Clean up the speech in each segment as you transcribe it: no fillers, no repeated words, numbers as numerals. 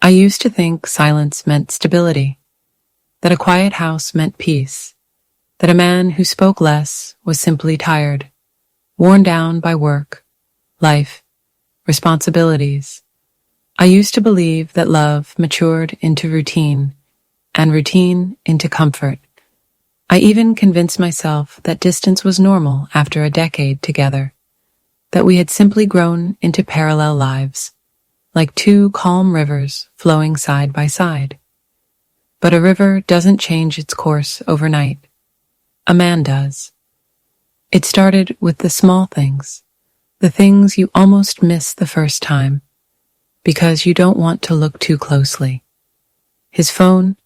I used to think silence meant stability, that a quiet house meant peace, that a man who spoke less was simply tired, worn down by work, life, responsibilities. I used to believe that love matured into routine, and routine into comfort. I even convinced myself that distance was normal after a decade together, that we had simply grown into parallel lives, like two calm rivers flowing side by side. But a river doesn't change its course overnight. A man does. It started with the small things, the things you almost miss the first time, because you don't want to look too closely. His phone,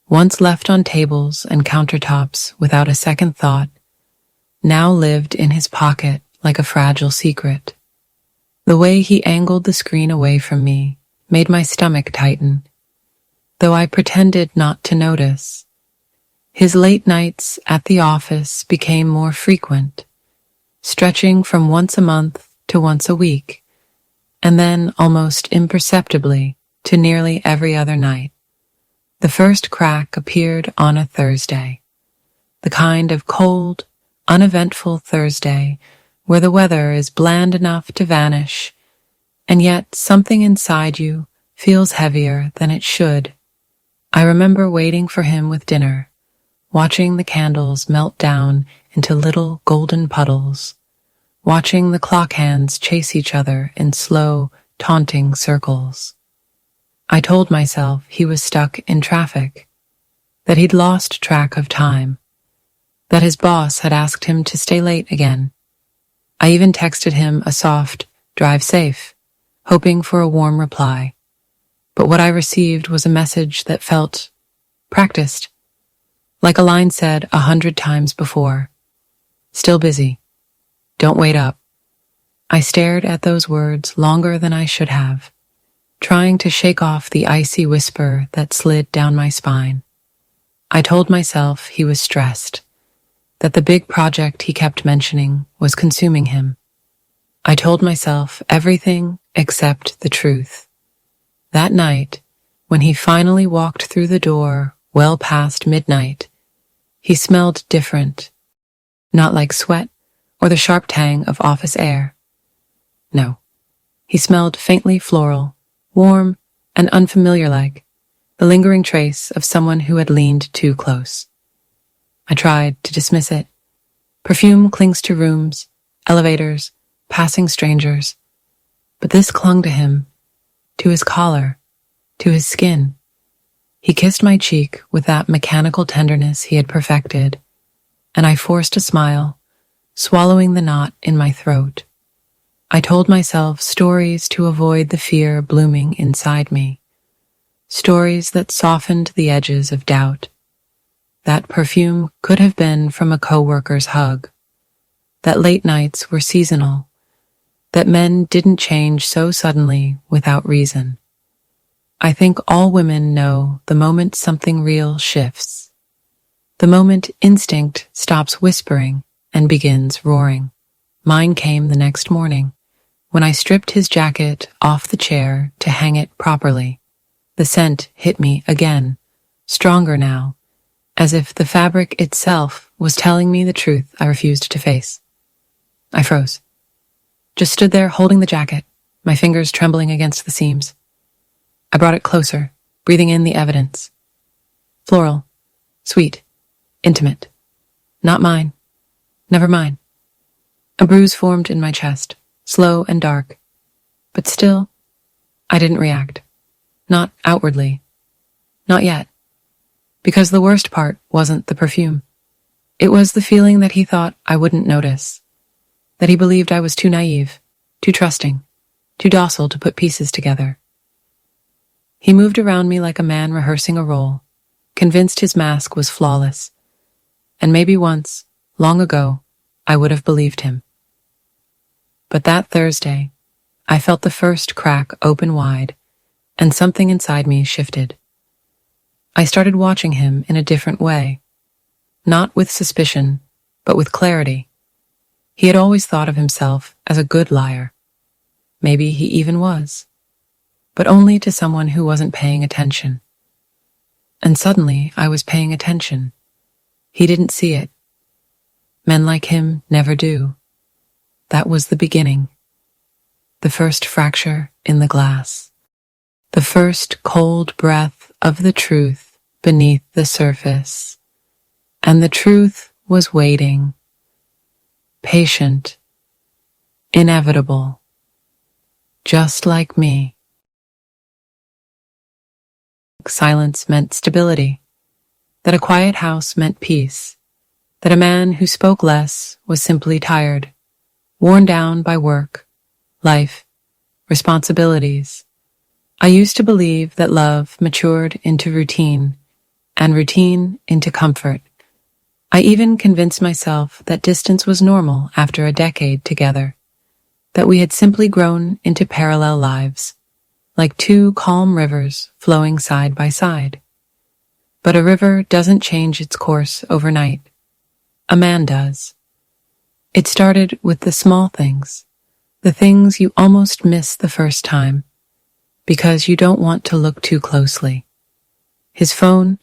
once left on tables and countertops without a second thought, now lived in his pocket like a fragile secret. The way he angled the screen away from me made my stomach tighten, though I pretended not to notice. His late nights at the office became more frequent, stretching from once a month to once a week, and then almost imperceptibly to nearly every other night. The first crack appeared on a Thursday, the kind of cold, uneventful Thursday where the weather is bland enough to vanish, and yet something inside you feels heavier than it should. I remember waiting for him with dinner, watching the candles melt down into little golden puddles, watching the clock hands chase each other in slow, taunting circles. I told myself he was stuck in traffic, that he'd lost track of time, that his boss had asked him to stay late again. I even texted him a soft, "Drive safe," hoping for a warm reply. But what I received was a message that felt practiced, like a line said 100 times before. "Still busy. Don't wait up." I stared at those words longer than I should have, trying to shake off the icy whisper that slid down my spine. I told myself he was stressed, that the big project he kept mentioning was consuming him. I told myself everything except the truth. That night, when he finally walked through the door well past midnight, he smelled different, not like sweat or the sharp tang of office air. No, he smelled faintly floral, warm and unfamiliar-like, the lingering trace of someone who had leaned too close. I tried to dismiss it. Perfume clings to rooms, elevators, passing strangers. But this clung to him, to his collar, to his skin. He kissed my cheek with that mechanical tenderness he had perfected, and I forced a smile, swallowing the knot in my throat. I told myself stories to avoid the fear blooming inside me, stories that softened the edges of doubt. That perfume could have been from a coworker's hug, that late nights were seasonal, that men didn't change so suddenly without reason. I think all women know the moment something real shifts, the moment instinct stops whispering and begins roaring. Mine came the next morning, when I stripped his jacket off the chair to hang it properly. The scent hit me again, stronger now, as if the fabric itself was telling me the truth I refused to face. I froze. Just stood there holding the jacket, my fingers trembling against the seams. I brought it closer, breathing in the evidence. Floral, sweet, intimate. Not mine. Never mine. A bruise formed in my chest, slow and dark. But still, I didn't react. Not outwardly. Not yet. Because the worst part wasn't the perfume. It was the feeling that he thought I wouldn't notice. That he believed I was too naive, too trusting, too docile to put pieces together. He moved around me like a man rehearsing a role, convinced his mask was flawless. And maybe once, long ago, I would have believed him. But that Thursday, I felt the first crack open wide, and something inside me shifted. I started watching him in a different way, not with suspicion, but with clarity. He had always thought of himself as a good liar. Maybe he even was. but only to someone who wasn't paying attention. And suddenly I was paying attention. He didn't see it. Men like him never do. That was the beginning. The first fracture in the glass. The first cold breath of the truth beneath the surface. And the truth was waiting. Patient. Inevitable. Just like me. Silence meant stability. That a quiet house meant peace. That a man who spoke less was simply tired, worn down by work, life, responsibilities. I used to believe that love matured into routine, and routine into comfort. I even convinced myself that distance was normal after a decade together, that we had simply grown into parallel lives, like two calm rivers flowing side by side. But a river doesn't change its course overnight. A man does. It started with the small things, the things you almost miss the first time, because you don't want to look too closely. His phone,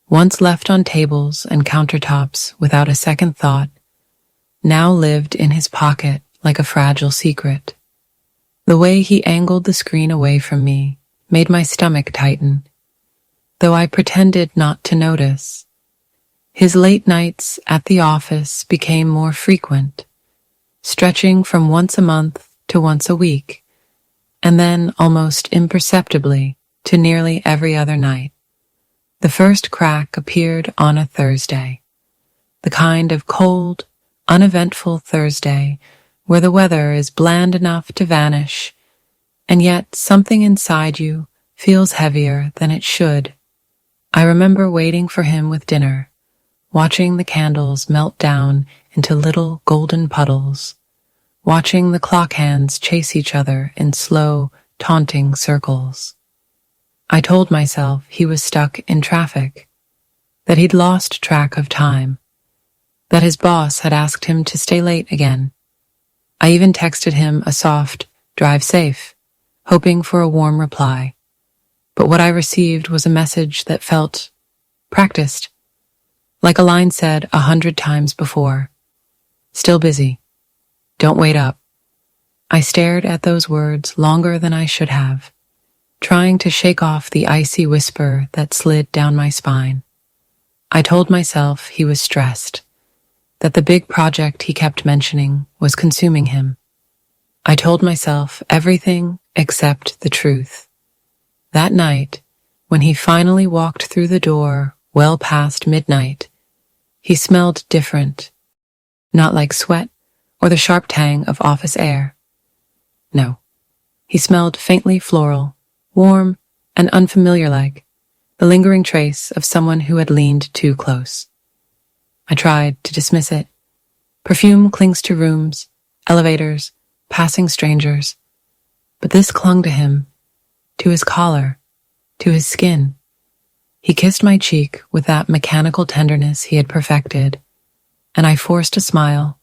once left on tables and countertops without a second thought, now lived in his pocket like a fragile secret. The way he angled the screen away from me made my stomach tighten, though I pretended not to notice. His late nights at the office became more frequent, stretching from once a month to once a week, and then almost imperceptibly to nearly every other night. The first crack appeared on a Thursday, the kind of cold, uneventful Thursday where the weather is bland enough to vanish, and yet something inside you feels heavier than it should. I remember waiting for him with dinner, watching the candles melt down into little golden puddles, watching the clock hands chase each other in slow, taunting circles. I told myself he was stuck in traffic, that he'd lost track of time, that his boss had asked him to stay late again. I even texted him a soft, "Drive safe," hoping for a warm reply. But what I received was a message that felt practiced, like a line said 100 times before. "Still busy. Don't wait up." I stared at those words longer than I should have, trying to shake off the icy whisper that slid down my spine. I told myself he was stressed, that the big project he kept mentioning was consuming him. I told myself everything except the truth. That night, when he finally walked through the door well past midnight, he smelled different, not like sweat or the sharp tang of office air. No, he smelled faintly floral, warm and unfamiliar-like, the lingering trace of someone who had leaned too close. I tried to dismiss it. Perfume clings to rooms, elevators, passing strangers, but this clung to him, to his collar, to his skin. He kissed my cheek with that mechanical tenderness he had perfected, and I forced a smile,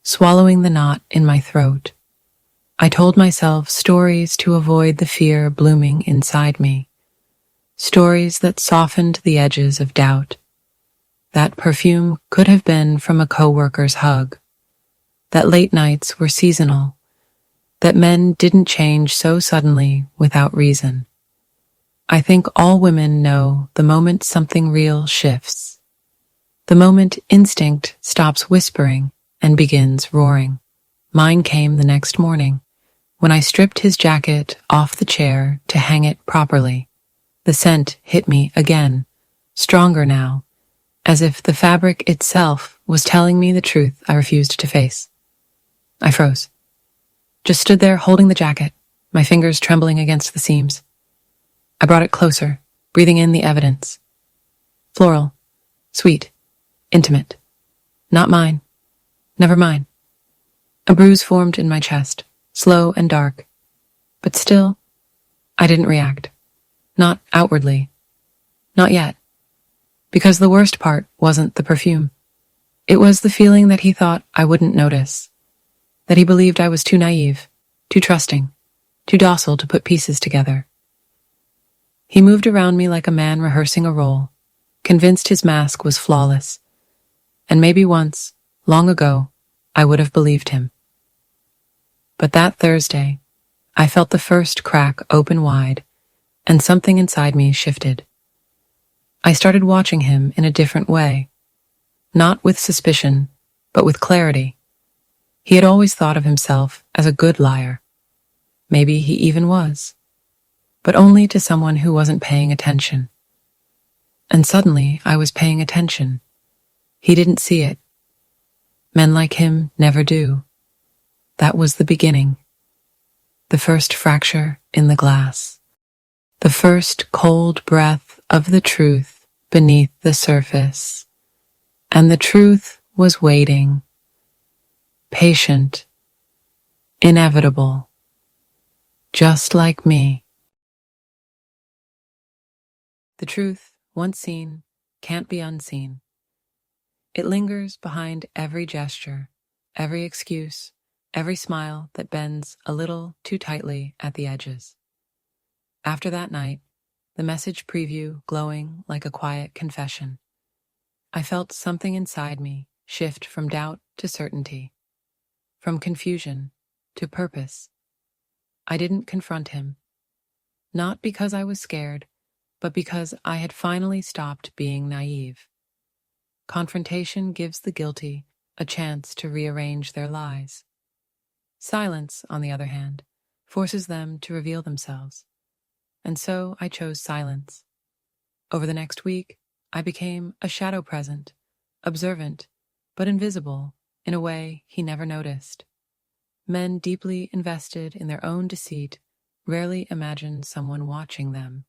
swallowing the knot in my throat. I told myself stories to avoid the fear blooming inside me, stories that softened the edges of doubt. That perfume could have been from a coworker's hug, that late nights were seasonal, that men didn't change so suddenly without reason. I think all women know the moment something real shifts, the moment instinct stops whispering and begins roaring. Mine came the next morning, when I stripped his jacket off the chair to hang it properly. The scent hit me again, stronger now, as if the fabric itself was telling me the truth I refused to face. I froze. Just stood there holding the jacket, my fingers trembling against the seams. I brought it closer, breathing in the evidence. Floral, sweet, intimate. Not mine. Never mine. A bruise formed in my chest, slow and dark. But still, I didn't react. Not outwardly. Not yet. Because the worst part wasn't the perfume. It was the feeling that he thought I wouldn't notice. That he believed I was too naive, too trusting, too docile to put pieces together. He moved around me like a man rehearsing a role, convinced his mask was flawless. And maybe once, long ago, I would have believed him. But that Thursday, I felt the first crack open wide, and something inside me shifted. I started watching him in a different way, not with suspicion, but with clarity. He had always thought of himself as a good liar. Maybe he even was, but only to someone who wasn't paying attention. And suddenly I was paying attention. He didn't see it. Men like him never do. That was the beginning. The first fracture in the glass. The first cold breath of the truth beneath the surface. And the truth was waiting. Patient. Inevitable. Just like me. The truth, once seen, can't be unseen. It lingers behind every gesture, every excuse, every smile that bends a little too tightly at the edges. After that night, the message preview glowing like a quiet confession, I felt something inside me shift from doubt to certainty, from confusion to purpose. I didn't confront him, not because I was scared, but because I had finally stopped being naive. Confrontation gives the guilty a chance to rearrange their lies. Silence, on the other hand, forces them to reveal themselves. And so I chose silence. Over the next week, I became a shadow present, observant, but invisible in a way he never noticed. Men deeply invested in their own deceit rarely imagine someone watching them.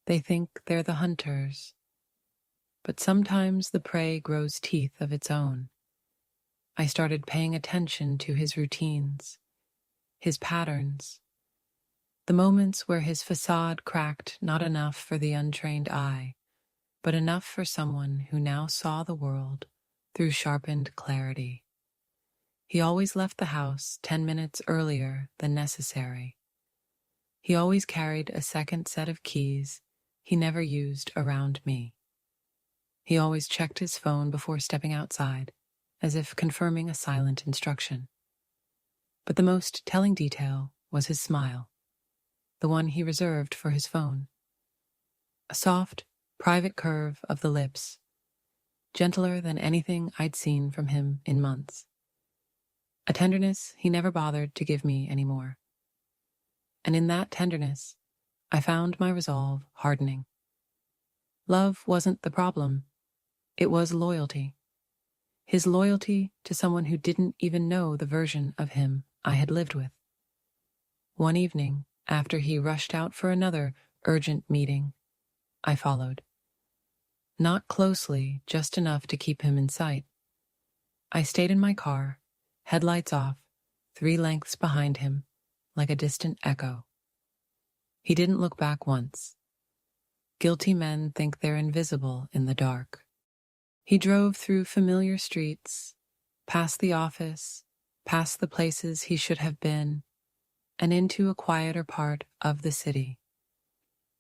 They think they're the hunters. But sometimes the prey grows teeth of its own. I started paying attention to his routines, his patterns, the moments where his facade cracked not enough for the untrained eye, but enough for someone who now saw the world through sharpened clarity. He always left the house 10 minutes earlier than necessary. He always carried a second set of keys he never used around me. He always checked his phone before stepping outside, as if confirming a silent instruction. But the most telling detail was his smile, the one he reserved for his phone. A soft, private curve of the lips, gentler than anything I'd seen from him in months. A tenderness he never bothered to give me anymore. And in that tenderness, I found my resolve hardening. Love wasn't the problem. It was loyalty. His loyalty to someone who didn't even know the version of him I had lived with. One evening, after he rushed out for another urgent meeting, I followed. Not closely, just enough to keep him in sight. I stayed in my car, headlights off, 3 lengths behind him, like a distant echo. He didn't look back once. Guilty men think they're invisible in the dark. He drove through familiar streets, past the office, past the places he should have been, and into a quieter part of the city.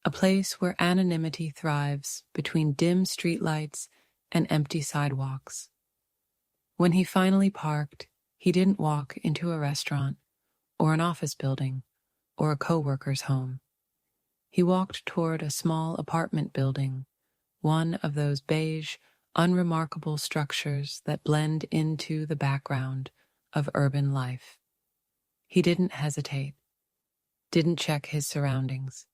A place where anonymity thrives between dim streetlights and empty sidewalks. When he finally parked, he didn't walk into a restaurant or an office building or a coworker's home. He walked toward a small apartment building, one of those beige, unremarkable structures that blend into the background of urban life. He didn't hesitate, didn't check his surroundings.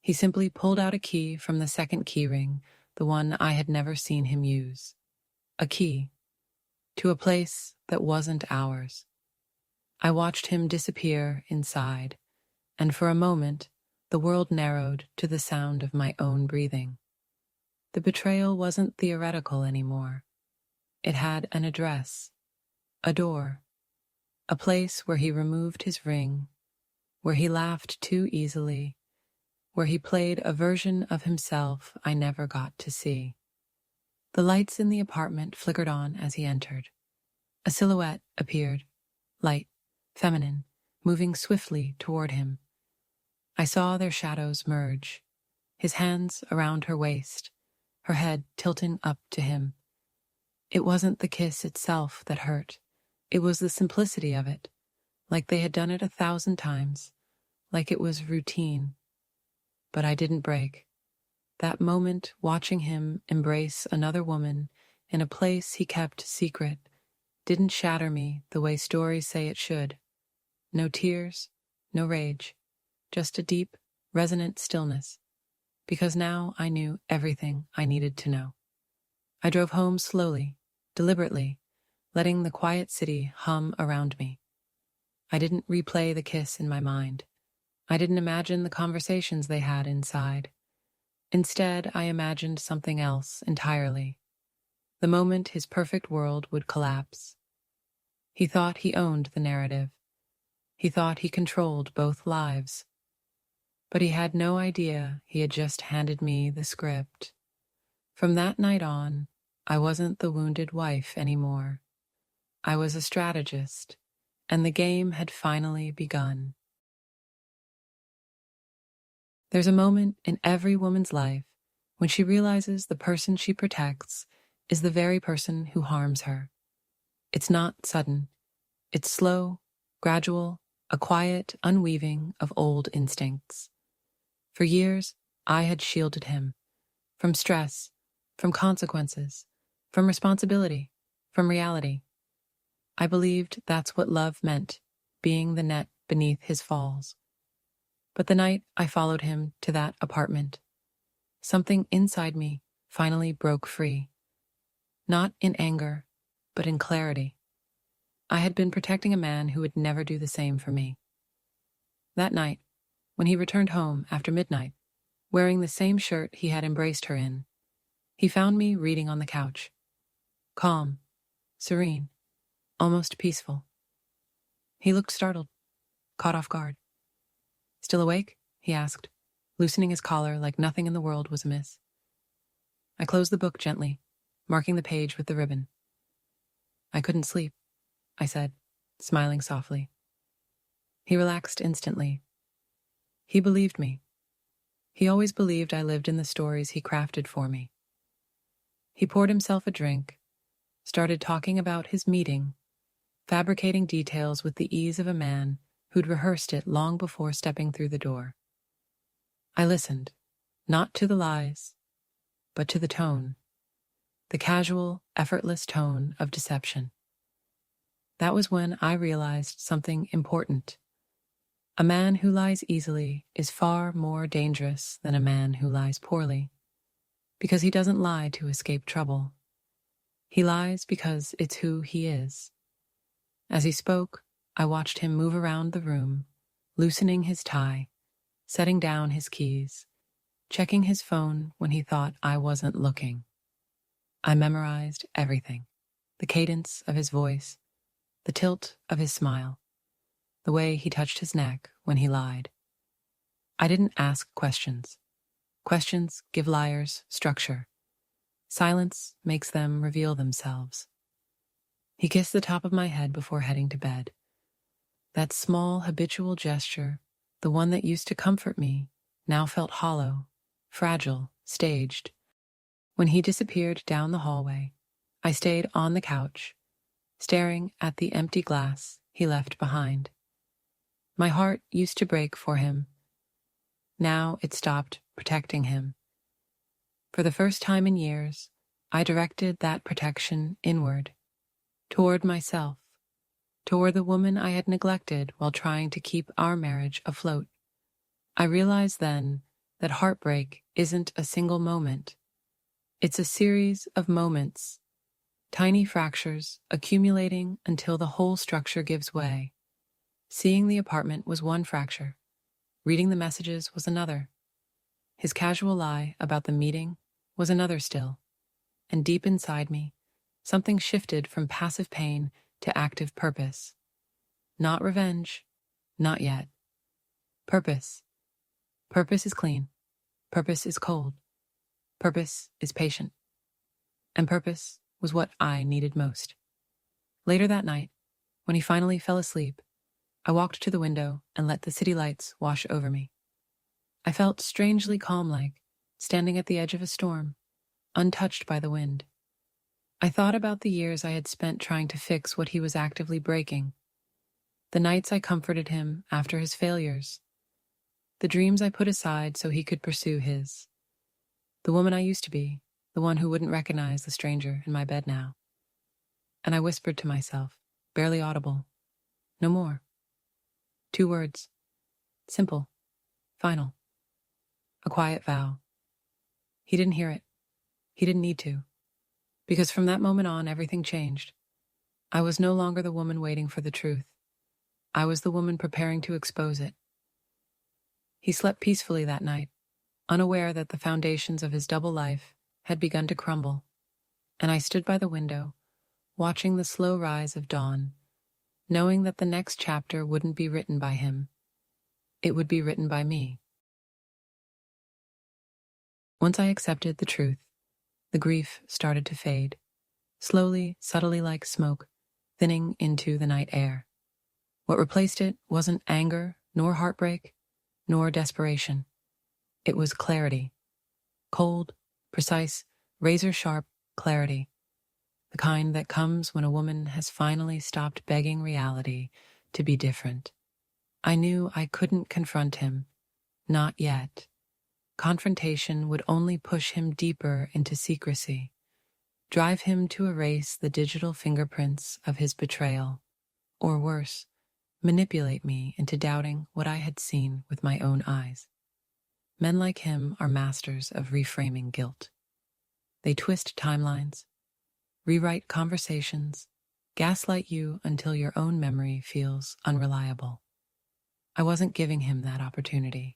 He simply pulled out a key from the second keyring, the one I had never seen him use. A key to a place that wasn't ours. I watched him disappear inside, and for a moment, the world narrowed to the sound of my own breathing. The betrayal wasn't theoretical anymore. It had an address, a door, a place where he removed his ring, where he laughed too easily, where he played a version of himself I never got to see. The lights in the apartment flickered on as he entered. A silhouette appeared, light, feminine, moving swiftly toward him. I saw their shadows merge, his hands around her waist, her head tilting up to him. It wasn't the kiss itself that hurt. It was the simplicity of it, like they had done it 1,000 times, like it was routine. But I didn't break. That moment, watching him embrace another woman in a place he kept secret, didn't shatter me the way stories say it should. No tears, no rage, just a deep, resonant stillness, because now I knew everything I needed to know. I drove home slowly, deliberately, letting the quiet city hum around me. I didn't replay the kiss in my mind. I didn't imagine the conversations they had inside. Instead, I imagined something else entirely. The moment his perfect world would collapse. He thought he owned the narrative. He thought he controlled both lives. But he had no idea he had just handed me the script. From that night on, I wasn't the wounded wife anymore. I was a strategist, and the game had finally begun. There's a moment in every woman's life when she realizes the person she protects is the very person who harms her. It's not sudden. It's slow, gradual, a quiet unweaving of old instincts. For years, I had shielded him from stress, from consequences, from responsibility, from reality. I believed that's what love meant, being the net beneath his falls. But the night I followed him to that apartment, something inside me finally broke free. Not in anger, but in clarity. I had been protecting a man who would never do the same for me. That night, when he returned home after midnight, wearing the same shirt he had embraced her in, he found me reading on the couch. Calm, serene, almost peaceful. He looked startled, caught off guard. Still awake? He asked, loosening his collar like nothing in the world was amiss. I closed the book gently, marking the page with the ribbon. I couldn't sleep, I said, smiling softly. He relaxed instantly. He believed me. He always believed I lived in the stories he crafted for me. He poured himself a drink, started talking about his meeting, fabricating details with the ease of a man who'd rehearsed it long before stepping through the door. I listened, not to the lies, but to the tone, the casual, effortless tone of deception. That was when I realized something important. A man who lies easily is far more dangerous than a man who lies poorly, because he doesn't lie to escape trouble. He lies because it's who he is. As he spoke, I watched him move around the room, loosening his tie, setting down his keys, checking his phone when he thought I wasn't looking. I memorized everything, the cadence of his voice, the tilt of his smile, the way he touched his neck when he lied. I didn't ask questions. Questions give liars structure. Silence makes them reveal themselves. He kissed the top of my head before heading to bed. That small, habitual gesture, the one that used to comfort me, now felt hollow, fragile, staged. When he disappeared down the hallway, I stayed on the couch, staring at the empty glass he left behind. My heart used to break for him. Now it stopped protecting him. For the first time in years, I directed that protection inward, toward myself, toward the woman I had neglected while trying to keep our marriage afloat. I realized then that heartbreak isn't a single moment. It's a series of moments, tiny fractures accumulating until the whole structure gives way. Seeing the apartment was one fracture. Reading the messages was another. His casual lie about the meeting was another still. And deep inside me, something shifted from passive pain to active purpose. Not revenge, not yet. Purpose. Purpose is clean. Purpose is cold. Purpose is patient. And purpose was what I needed most. Later that night, when he finally fell asleep, I walked to the window and let the city lights wash over me. I felt strangely calm-like, standing at the edge of a storm, untouched by the wind. I thought about the years I had spent trying to fix what he was actively breaking, the nights I comforted him after his failures, the dreams I put aside so he could pursue his, the woman I used to be, the one who wouldn't recognize the stranger in my bed now. And I whispered to myself, barely audible, no more. 2 words, simple, final, a quiet vow. He didn't hear it. He didn't need to. Because from that moment on, everything changed. I was no longer the woman waiting for the truth. I was the woman preparing to expose it. He slept peacefully that night, unaware that the foundations of his double life had begun to crumble, and I stood by the window, watching the slow rise of dawn, knowing that the next chapter wouldn't be written by him. It would be written by me. Once I accepted the truth, the grief started to fade, slowly, subtly like smoke, thinning into the night air. What replaced it wasn't anger, nor heartbreak, nor desperation. It was clarity. Cold, precise, razor-sharp clarity. The kind that comes when a woman has finally stopped begging reality to be different. I knew I couldn't confront him. Not yet. Confrontation would only push him deeper into secrecy, drive him to erase the digital fingerprints of his betrayal, or worse, manipulate me into doubting what I had seen with my own eyes. Men like him are masters of reframing guilt. They twist timelines, rewrite conversations, gaslight you until your own memory feels unreliable. I wasn't giving him that opportunity.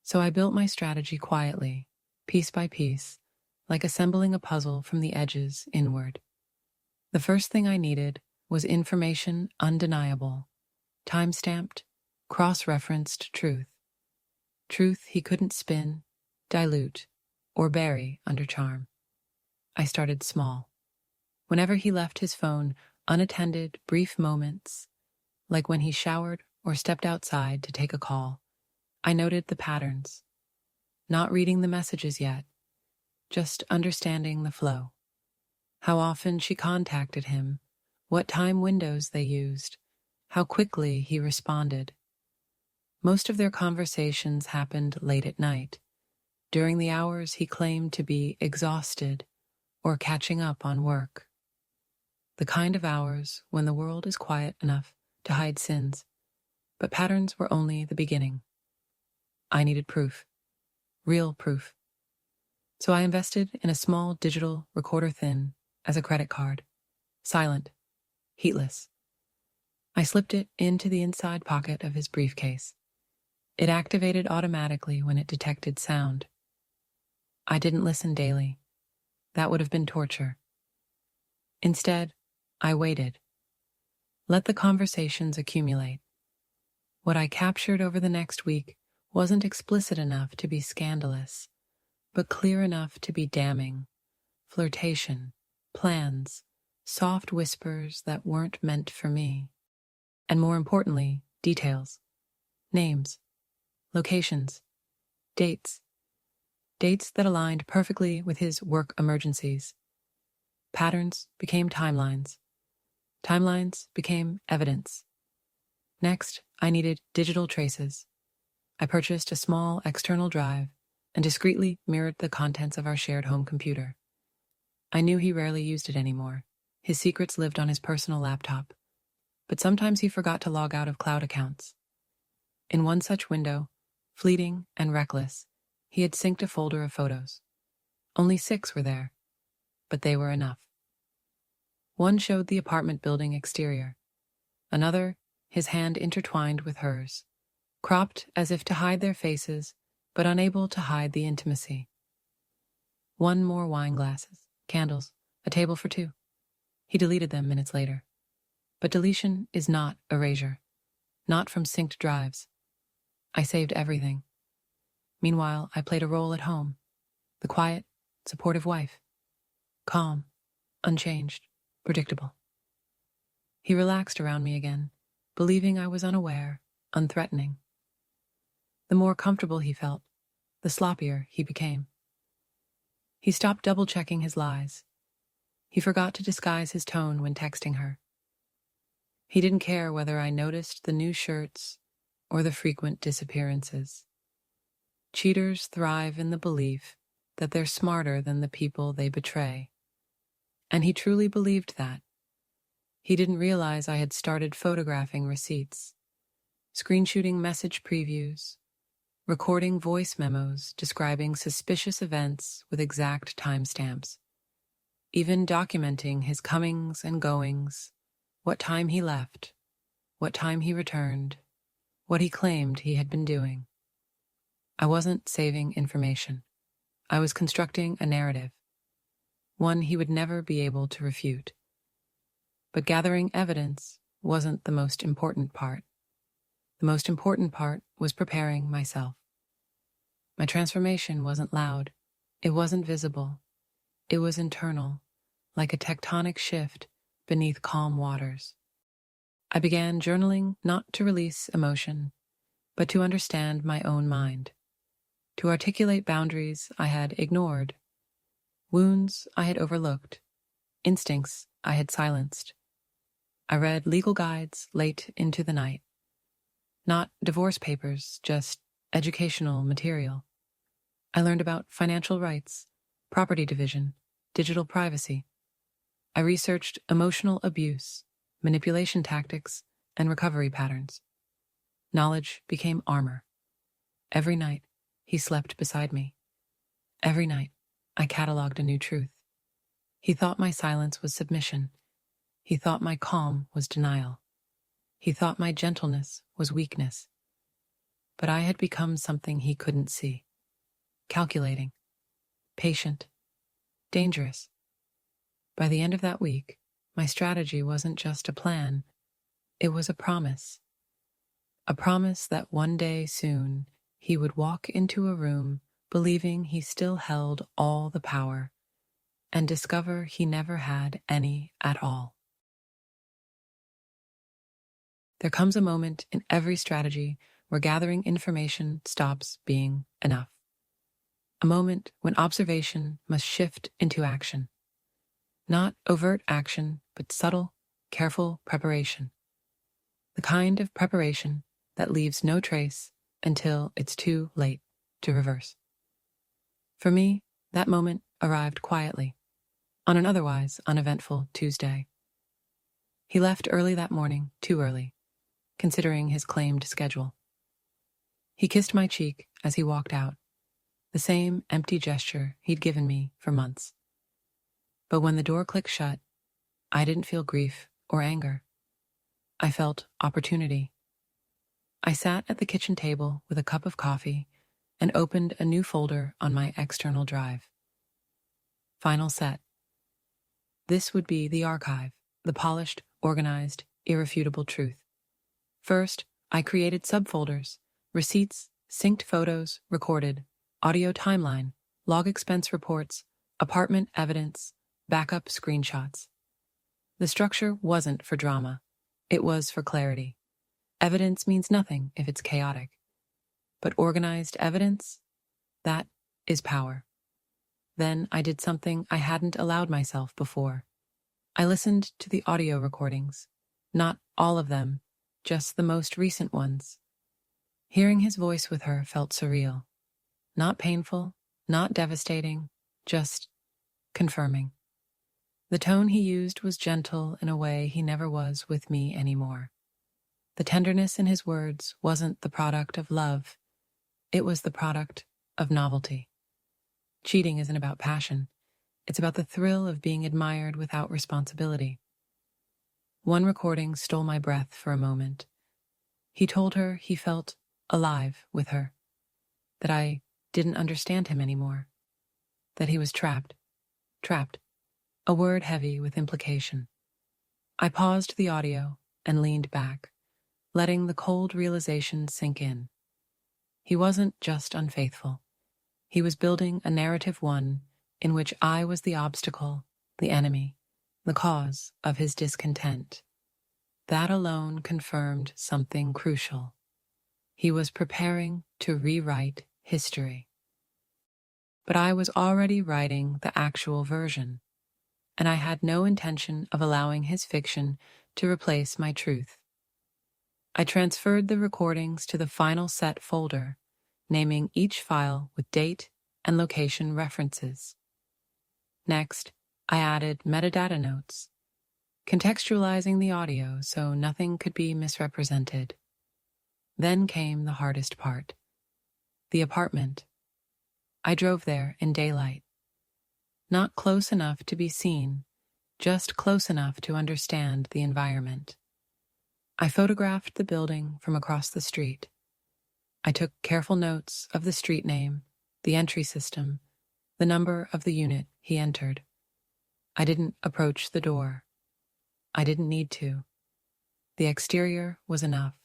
So I built my strategy quietly, piece by piece, like assembling a puzzle from the edges inward. The first thing I needed was information undeniable, time-stamped, cross-referenced truth. Truth he couldn't spin, dilute, or bury under charm. I started small. Whenever he left his phone, unattended, brief moments, like when he showered or stepped outside to take a call, I noted the patterns, not reading the messages yet, just understanding the flow. How often she contacted him, what time windows they used, how quickly he responded. Most of their conversations happened late at night, during the hours he claimed to be exhausted or catching up on work. The kind of hours when the world is quiet enough to hide sins, but patterns were only the beginning. I needed proof, real proof. So I invested in a small digital recorder thin as a credit card, silent, heatless. I slipped it into the inside pocket of his briefcase. It activated automatically when it detected sound. I didn't listen daily. That would have been torture. Instead, I waited. Let the conversations accumulate. What I captured over the next week wasn't explicit enough to be scandalous, but clear enough to be damning. Flirtation, plans, soft whispers that weren't meant for me. And more importantly, details. Names, locations, dates. Dates that aligned perfectly with his work emergencies. Patterns became timelines. Timelines became evidence. Next, I needed digital traces. I purchased a small external drive and discreetly mirrored the contents of our shared home computer. I knew he rarely used it anymore. His secrets lived on his personal laptop, but sometimes he forgot to log out of cloud accounts. In one such window, fleeting and reckless, he had synced a folder of photos. Only 6 were there, but they were enough. One showed the apartment building exterior. Another, his hand intertwined with hers, cropped as if to hide their faces, but unable to hide the intimacy. 1 more wine glasses, candles, a table for 2. He deleted them minutes later. But deletion is not erasure, not from synced drives. I saved everything. Meanwhile, I played a role at home, the quiet, supportive wife. Calm, unchanged, predictable. He relaxed around me again, believing I was unaware, unthreatening. The more comfortable he felt, the sloppier he became. He stopped double-checking his lies. He forgot to disguise his tone when texting her. He didn't care whether I noticed the new shirts or the frequent disappearances. Cheaters thrive in the belief that they're smarter than the people they betray. And he truly believed that. He didn't realize I had started photographing receipts, screenshooting message previews, recording voice memos describing suspicious events with exact timestamps, even documenting his comings and goings, what time he left, what time he returned, what he claimed he had been doing. I wasn't saving information. I was constructing a narrative, one he would never be able to refute. But gathering evidence wasn't the most important part. The most important part was preparing myself. My transformation wasn't loud. It wasn't visible. It was internal, like a tectonic shift beneath calm waters. I began journaling not to release emotion, but to understand my own mind, to articulate boundaries I had ignored, wounds I had overlooked, instincts I had silenced. I read legal guides late into the night. Not divorce papers, just educational material. I learned about financial rights, property division, digital privacy. I researched emotional abuse, manipulation tactics, and recovery patterns. Knowledge became armor. Every night, he slept beside me. Every night, I cataloged a new truth. He thought my silence was submission. He thought my calm was denial. He thought my gentleness was weakness. But I had become something he couldn't see. Calculating, patient, dangerous. By the end of that week, my strategy wasn't just a plan. It was a promise. A promise that one day soon he would walk into a room believing he still held all the power and discover he never had any at all. There comes a moment in every strategy where gathering information stops being enough. A moment when observation must shift into action. Not overt action, but subtle, careful preparation. The kind of preparation that leaves no trace until it's too late to reverse. For me, that moment arrived quietly, on an otherwise uneventful Tuesday. He left early that morning, too early, considering his claimed schedule. He kissed my cheek as he walked out, the same empty gesture he'd given me for months. But when the door clicked shut, I didn't feel grief or anger. I felt opportunity. I sat at the kitchen table with a cup of coffee and opened a new folder on my external drive. Final set. This would be the archive, the polished, organized, irrefutable truth. First, I created subfolders, receipts, synced photos, recorded, audio timeline, log expense reports, apartment evidence, backup screenshots. The structure wasn't for drama. It was for clarity. Evidence means nothing if it's chaotic. But organized evidence, that is power. Then I did something I hadn't allowed myself before. I listened to the audio recordings, not all of them, just the most recent ones. Hearing his voice with her felt surreal. Not painful, not devastating, just confirming. The tone he used was gentle in a way he never was with me anymore. The tenderness in his words wasn't the product of love. It was the product of novelty. Cheating isn't about passion. It's about the thrill of being admired without responsibility. One recording stole my breath for a moment. He told her he felt alive with her, that I didn't understand him anymore, that he was trapped, a word heavy with implication. I paused the audio and leaned back, letting the cold realization sink in. He wasn't just unfaithful. He was building a narrative one in which I was the obstacle, the enemy, the cause of his discontent. That alone confirmed something crucial. He was preparing to rewrite history. But I was already writing the actual version, and I had no intention of allowing his fiction to replace my truth. I transferred the recordings to the final set folder, naming each file with date and location references. Next, I added metadata notes, contextualizing the audio so nothing could be misrepresented. Then came the hardest part: the apartment. I drove there in daylight. Not close enough to be seen, just close enough to understand the environment. I photographed the building from across the street. I took careful notes of the street name, the entry system, the number of the unit he entered. I didn't approach the door. I didn't need to. The exterior was enough.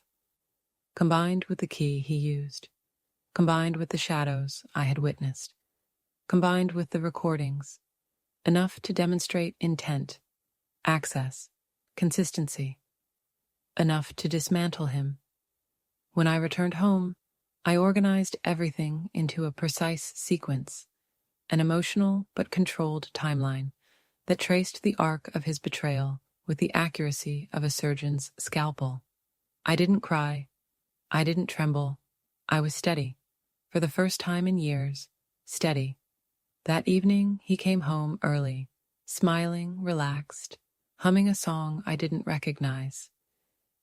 Combined with the key he used, combined with the shadows I had witnessed, combined with the recordings, enough to demonstrate intent, access, consistency, enough to dismantle him. When I returned home, I organized everything into a precise sequence, an emotional but controlled timeline that traced the arc of his betrayal with the accuracy of a surgeon's scalpel. I didn't cry. I didn't tremble. I was steady. For the first time in years, steady. That evening, he came home early, smiling, relaxed, humming a song I didn't recognize.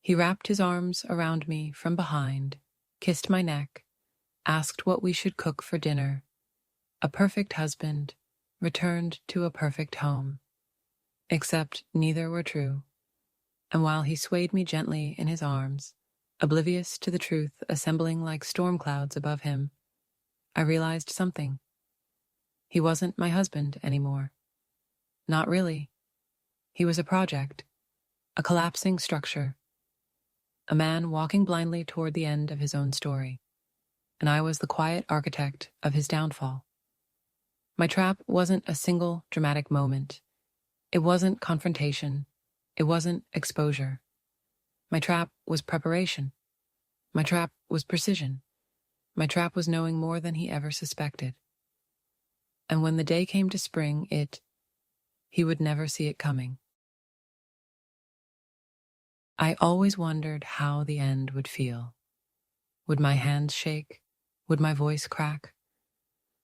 He wrapped his arms around me from behind, kissed my neck, asked what we should cook for dinner. A perfect husband returned to a perfect home. Except neither were true. And while he swayed me gently in his arms, oblivious to the truth assembling like storm clouds above him, I realized something. He wasn't my husband anymore. Not really. He was a project, a collapsing structure, a man walking blindly toward the end of his own story, and I was the quiet architect of his downfall. My trap wasn't a single dramatic moment. It wasn't confrontation. It wasn't exposure. My trap was preparation. My trap was precision. My trap was knowing more than he ever suspected. And when the day came to spring he would never see it coming. I always wondered how the end would feel. Would my hands shake? Would my voice crack?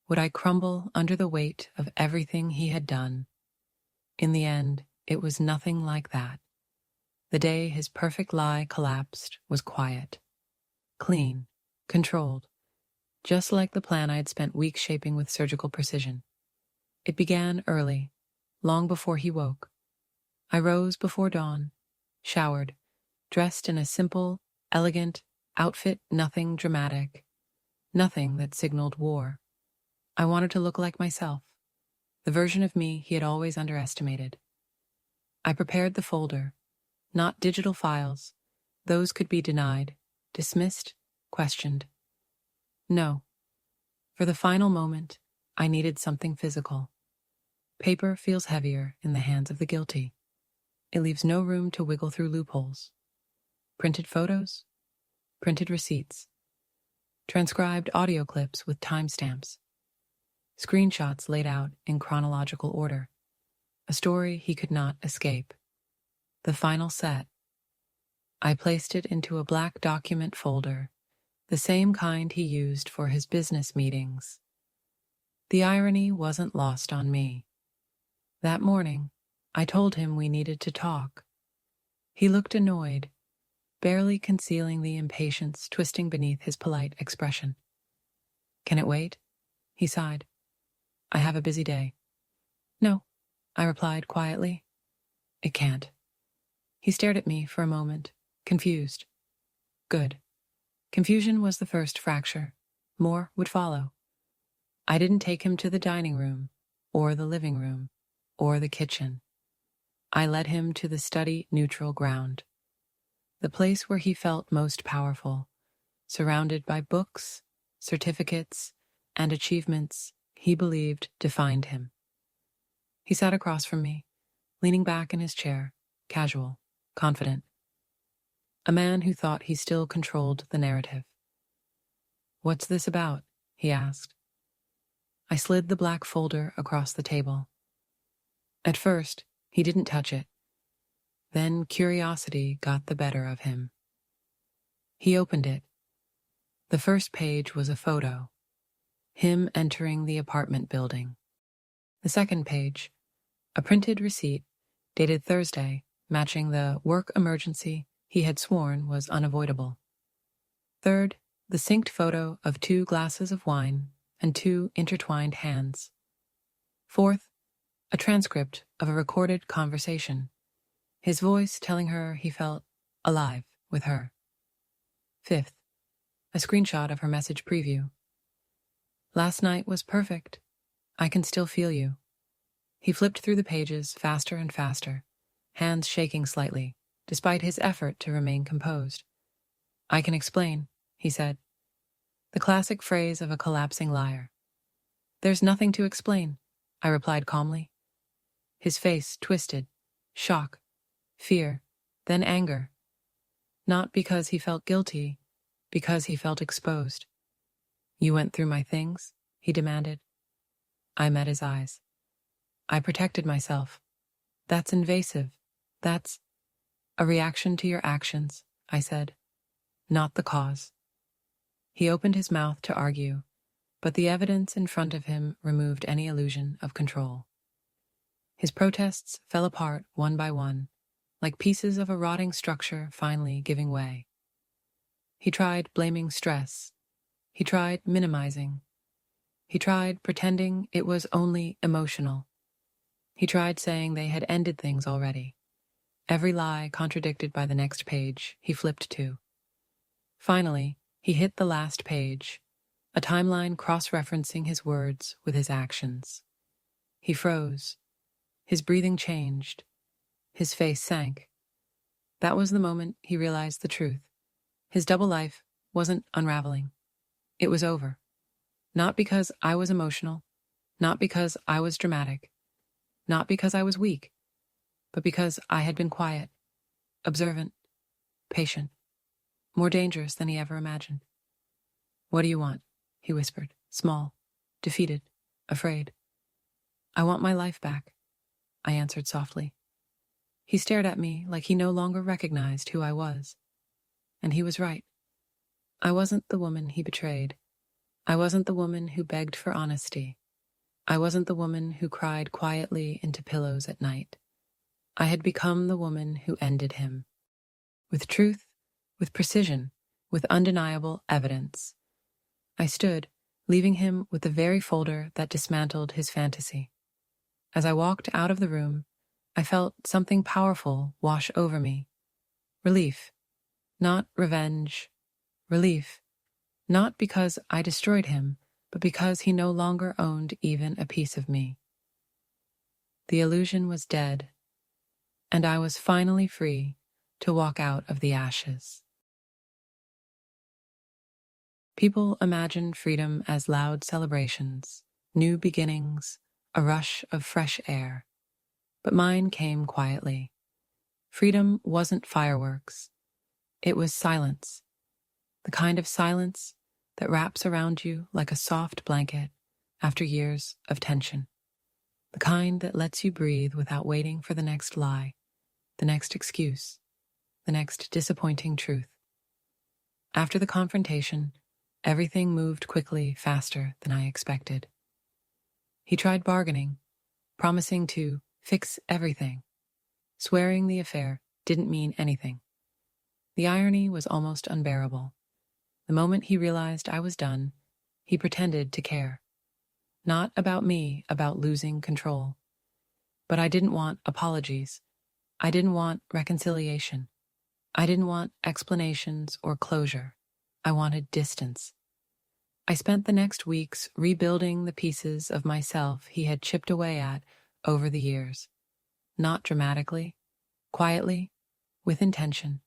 Would I crumble under the weight of everything he had done? In the end, it was nothing like that. The day his perfect lie collapsed was quiet, clean, controlled, just like the plan I had spent weeks shaping with surgical precision. It began early, long before he woke. I rose before dawn, showered, dressed in a simple, elegant outfit, nothing dramatic, nothing that signaled war. I wanted to look like myself, the version of me he had always underestimated. I prepared the folder, not digital files. Those could be denied, dismissed, questioned. No. For the final moment, I needed something physical. Paper feels heavier in the hands of the guilty. It leaves no room to wiggle through loopholes. Printed photos, printed receipts, transcribed audio clips with timestamps, screenshots laid out in chronological order, a story he could not escape. The final set. I placed it into a black document folder, the same kind he used for his business meetings. The irony wasn't lost on me. That morning, I told him we needed to talk. He looked annoyed, barely concealing the impatience twisting beneath his polite expression. "Can it wait?" he sighed. "I have a busy day." "No," I replied quietly. "It can't." He stared at me for a moment, confused. Good. Confusion was the first fracture. More would follow. I didn't take him to the dining room, or the living room, or the kitchen. I led him to the study neutral ground, the place where he felt most powerful, surrounded by books, certificates, and achievements he believed defined him. He sat across from me, leaning back in his chair, casual, confident. A man who thought he still controlled the narrative. "What's this about?" he asked. I slid the black folder across the table. At first, he didn't touch it. Then curiosity got the better of him. He opened it. The first page was a photo, him entering the apartment building. The second page, a printed receipt dated Thursday, matching the work emergency he had sworn was unavoidable. Third, the synced photo of 2 glasses of wine and 2 intertwined hands. Fourth, a transcript of a recorded conversation, his voice telling her he felt alive with her. Fifth, a screenshot of her message preview. "Last night was perfect. I can still feel you." He flipped through the pages faster and faster, hands shaking slightly, despite his effort to remain composed. "I can explain," he said. The classic phrase of a collapsing liar. "There's nothing to explain," I replied calmly. His face twisted, shock, fear, then anger. Not because he felt guilty, because he felt exposed. "You went through my things?" he demanded. I met his eyes. "I protected myself. That's invasive. That's a reaction to your actions," I said. "Not the cause." He opened his mouth to argue, but the evidence in front of him removed any illusion of control. His protests fell apart one by one, like pieces of a rotting structure finally giving way. He tried blaming stress. He tried minimizing. He tried pretending it was only emotional. He tried saying they had ended things already. Every lie contradicted by the next page he flipped to. Finally, he hit the last page, a timeline cross-referencing his words with his actions. He froze. His breathing changed. His face sank. That was the moment he realized the truth. His double life wasn't unraveling. It was over. Not because I was emotional, not because I was dramatic, not because I was weak, but because I had been quiet, observant, patient, more dangerous than he ever imagined. "What do you want?" he whispered, small, defeated, afraid. "I want my life back," I answered softly. He stared at me like he no longer recognized who I was. And he was right. I wasn't the woman he betrayed. I wasn't the woman who begged for honesty. I wasn't the woman who cried quietly into pillows at night. I had become the woman who ended him. With truth, with precision, with undeniable evidence. I stood, leaving him with the very folder that dismantled his fantasy. As I walked out of the room, I felt something powerful wash over me. Relief. Not revenge. Relief. Not because I destroyed him, but because he no longer owned even a piece of me. The illusion was dead, and I was finally free to walk out of the ashes. People imagine freedom as loud celebrations, new beginnings, a rush of fresh air. But mine came quietly. Freedom wasn't fireworks. It was silence. The kind of silence that wraps around you like a soft blanket after years of tension. The kind that lets you breathe without waiting for the next lie, the next excuse, the next disappointing truth. After the confrontation, everything moved quickly, faster than I expected. He tried bargaining, promising to fix everything, swearing the affair didn't mean anything. The irony was almost unbearable. The moment he realized I was done, he pretended to care. Not about me, about losing control. But I didn't want apologies. I didn't want reconciliation. I didn't want explanations or closure. I wanted distance. I spent the next weeks rebuilding the pieces of myself he had chipped away at over the years. Not dramatically, quietly, with intention.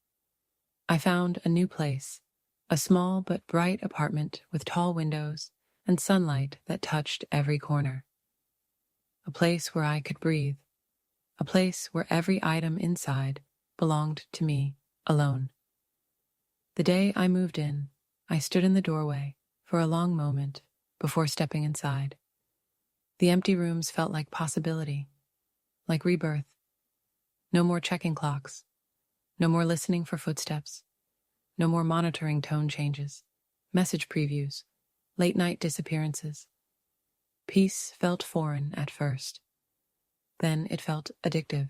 I found a new place, a small but bright apartment with tall windows and sunlight that touched every corner. A place where I could breathe. A place where every item inside belonged to me alone. The day I moved in, I stood in the doorway, for a long moment before stepping inside. The empty rooms felt like possibility, like rebirth. No more checking clocks, no more listening for footsteps, no more monitoring tone changes, message previews, late-night disappearances. Peace felt foreign at first. Then it felt addictive.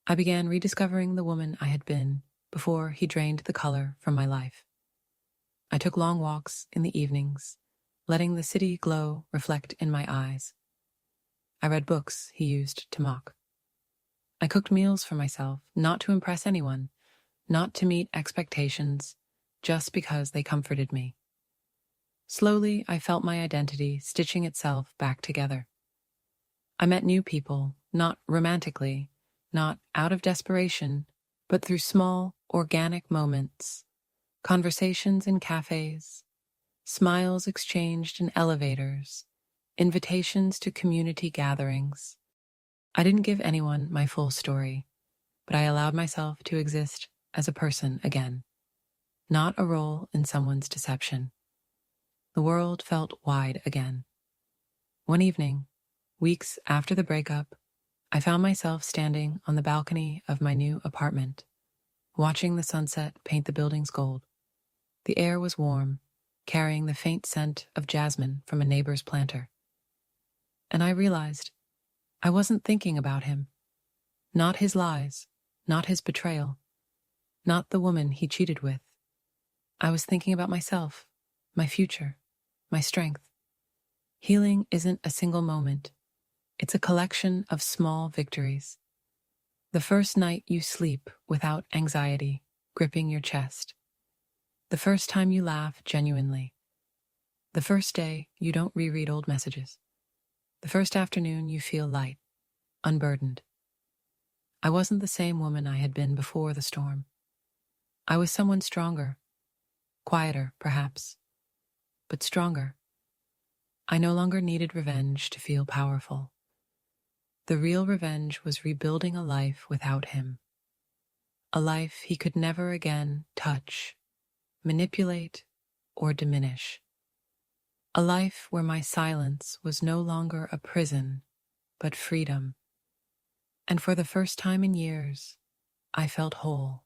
I began rediscovering the woman I had been before he drained the color from my life. I took long walks in the evenings, letting the city glow reflect in my eyes. I read books he used to mock. I cooked meals for myself, not to impress anyone, not to meet expectations, just because they comforted me. Slowly, I felt my identity stitching itself back together. I met new people, not romantically, not out of desperation, but through small, organic moments, conversations in cafes, smiles exchanged in elevators, invitations to community gatherings. I didn't give anyone my full story, but I allowed myself to exist as a person again, not a role in someone's deception. The world felt wide again. One evening, weeks after the breakup, I found myself standing on the balcony of my new apartment, watching the sunset paint the buildings gold. The air was warm, carrying the faint scent of jasmine from a neighbor's planter. And I realized I wasn't thinking about him. Not his lies, not his betrayal, not the woman he cheated with. I was thinking about myself, my future, my strength. Healing isn't a single moment. It's a collection of small victories. The first night you sleep without anxiety gripping your chest. The first time you laugh genuinely. The first day you don't reread old messages. The first afternoon you feel light, unburdened. I wasn't the same woman I had been before the storm. I was someone stronger, quieter perhaps, but stronger. I no longer needed revenge to feel powerful. The real revenge was rebuilding a life without him. A life he could never again touch, manipulate, or diminish. A life where my silence was no longer a prison, but freedom. And for the first time in years, I felt whole.